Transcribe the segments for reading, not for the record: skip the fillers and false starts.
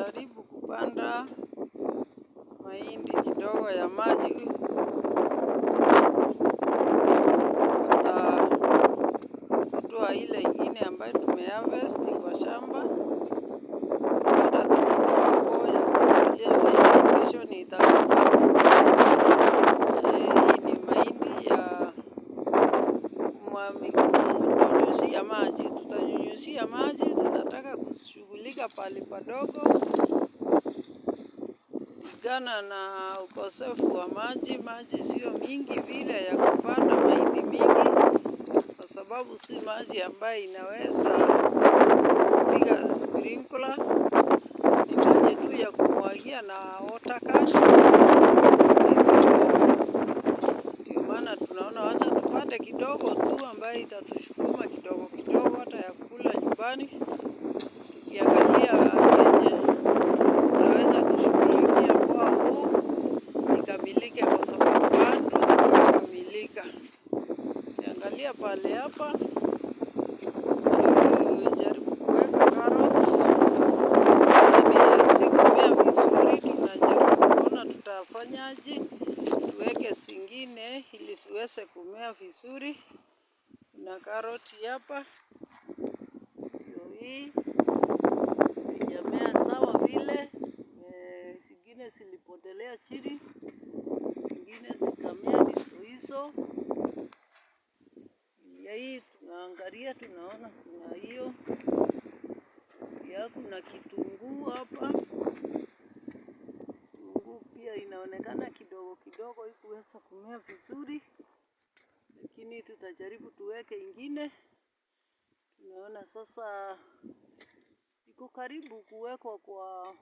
tutajaribu kupanda mahindi kidogo ya maji. Tutatoa ile ingine ambayo tumeharvest kwa shamba. Baada tukigoja kuangalia vile situation itakuwa. Hii ni mahindi ya kunyunyuzia maji. Tutanyunyuzia maji, tunataka kushughulika pale padogo kulingana na ukosefu wa maji. Maji sio mingi vile ya kupanda mahindi mingi, kwa sababu si maji ambayo inaweza kupiga sprinkler. Ni maji tu ya kumwagia na water can. Ndio maana tunaona wacha tupande kidogo tu ambayo itatusukuma kidogo kidogo hata ya kula nyumbani. Tukiangalia venye tunaweza kushughulikia kwa huu ikamilike, kwa sababu bado ikamilika. Ukiangalia pale hapa jaribu kuweka carrots. Sikumea vizuri, tunajaribu kuona tutafanyaje tuweke zingine ili siweze kumea vizuri. Kuna karoti hapa, hii haijamea sawa vile. Zingine zilipotelea chini, zingine zikamea hizo. Ya hii tunaangalia, tunaona kuna hiyo. Ya kuna kitunguu hapa. Kitunguu pia inaonekana kidogo kidogo haikuweza kumea vizuri, lakini tutajaribu tuweke ingine. Tunaona sasa iko karibu kuwekwa kwa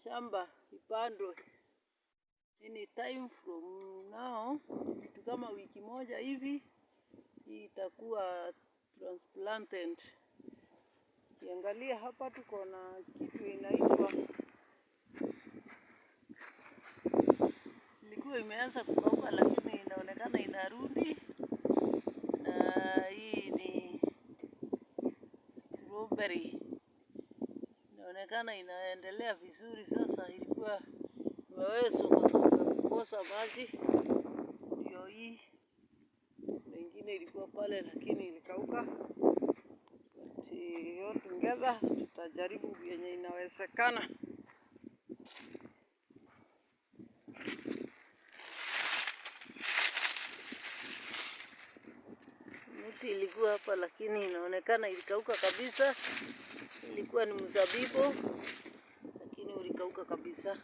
shamba ipandwe. Any time from now, kitu kama wiki moja hivi, hii itakuwa transplanted. Ukiangalia hapa tuko na kitu inaitwa, ilikuwa imeanza kukauka lakini inaonekana inarudi. Na hii ni strawberry. Inaonekana inaendelea vizuri sasa. Ilikuwa imeweza kukosa maji. Ndio hii. Mengine ilikuwa pale lakini ilikauka. Yote together tutajaribu vyenye inawezekana. Miti ilikuwa hapa lakini inaonekana ilikauka kabisa. Ilikuwa ni mzabibu lakini ulikauka kabisa.